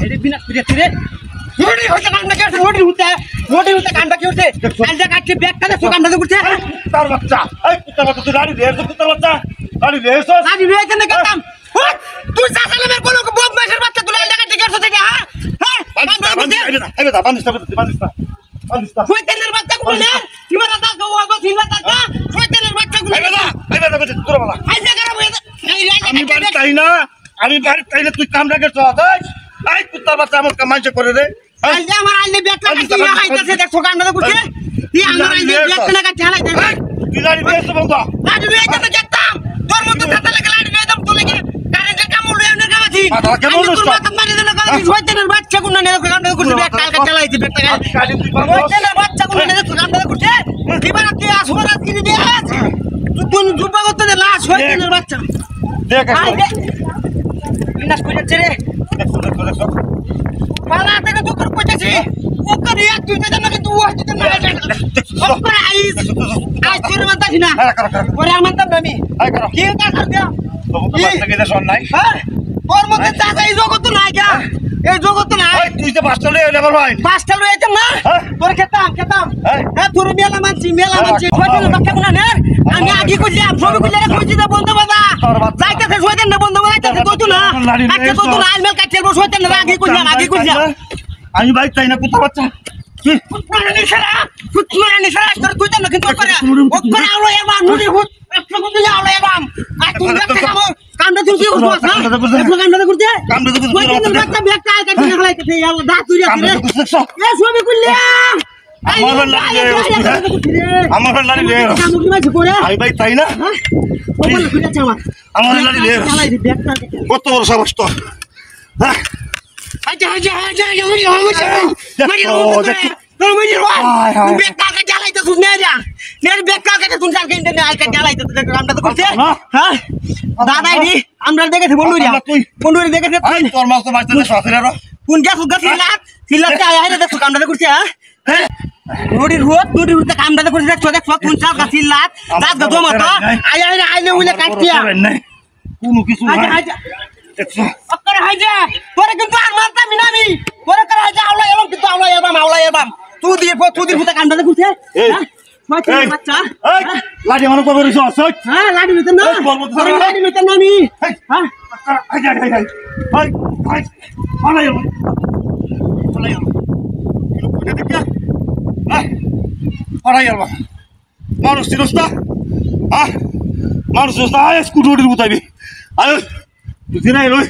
এডি বিনা পিরে রে নোডি হইতে কান্না কে নোডি হইতে কান্না কি হইতে কান্না কাটছে ব্যাগ কানে সো কান্না করতে কুত্তার বাচ্চা এই কুত্তার বাচ্চা তুই গাড়ি লেছ কুত্তার বাচ্চা গাড়ি লেছ গাড়ি লেছ না কাটাম তুই সাসালে মের কোন বদমাশের বাচ্চা তুই লাগা টিকে করতে যা হ্যাঁ আইবে দা বান্দিস শয়তানের বাচ্চা গুলো নে কিমারা দা গো সিনা দা শয়তানের বাচ্চা গুলো আইবে দা তোর বাবা আইজা গরা আমি বাড়ি তাই না আমি বাড়ি তাইলে তুই কাম রাখে চল এই কুত্তার বাচ্চা আমার কামাইছে করে রে আইজা আমার আইলে ব্যাগ কাটতে আইতাছে দেখ কান্না করতে তুই আমার আইলে ব্যাগ কানে কাটতে হালাইতে তুই গাড়ি লেছ বন্ধা গাড়ি লেছ না যেতাম তোর মত থাকা লাগে গাড়ি লেছ তো লাগে কারেন্টের কামড় লয়ে না গাছি কেমন তোর মাথা মারি দিল গাড়ি শয়তানের বাচ্চা গুলো নে কান্না করতে ব্যাগ কালকে চালাইতে ব্যাগটা গাড়ি তুই শয়তানের বাচ্চা গুলো নে কান্না করতে এবার কি আসবো রাত কিনে দে তুই জুব্বা করতে দে লাশ শয়তানের বাচ্চা দেখ বিনাশ করে যাচ্ছে রে পালা থেকে দুপুর কইতেছি ওকে এক দুইটা জানা কিন্তু ও হইতে না ওকে আইস আজ তোর মানতাছি না পরে আর মানতাম না আমি কি কা কর দিয়া তো বাচ্চা গেলে শোন নাই হ্যাঁ তোর মধ্যে দাদা এই জগৎ নাই গা এই জগৎ নাই তুই যে বাসটা লয়ে এলে ভাই বাসটা লয়ে যেতাম না তোর খেতাম হ্যাঁ তোর মেলা মানছি শয়তানের বাচ্চা গুলো নে আমি আগে কইলাম সব কইলে কইছি না বন্ধ বাবা যাইতেছে শয়তান না বন্ধ যাইতেছে তো না আজকে তো না আইমেল কাটতে শয়তান না আগে কইলাম আমি ভাই চাই না কুত্তা বাচ্চা কি কুত্তানি ছাড়া তোর তুই জানো কিন্তু করে ওকরে আলো এবা নুরি হুত একটু কিন্তু আলো এবা আর তুই দেখতে কামটা তুই কি করছ না একটু কামটা করতে বাচ্চা ব্যাগ কাই কাটি হলাইতে আল্লাহ দা তুই রে এ সবে কইলাম আমার লাড়ি লে আমি ভাই তাই না আমার লাড়ি লে কত বড় সাহস তো আমরা দেখেছি বন্ধু দেখেছি তোর মাছ তো বাঁচতে কোন গ্যাস দেখছো কামটা করছে হ্যাঁ নদীর হুত কামটা করছে দেখছো কোন চাল গাছিল লাত রাত গো মতো আইলে উইলে কাটতিয়া কোনো কিছু ওকরে হাইজা তোরে কিন্তু আর মারতাম না আমি তোরে করে হাইজা আওলা এবাম তুই দিয়ে ফুটা কামটা করছে হ্যাঁ বাচ্চা এই লাঠি আমার কবর হইছ হ্যাঁ লাঠি নিতে না লাঠি নিতে না আমি হ্যাঁ হাই মানুষ চিনস না মানুষ চিনস না স্কুটি উঠাইবি আয় তুই নাই রই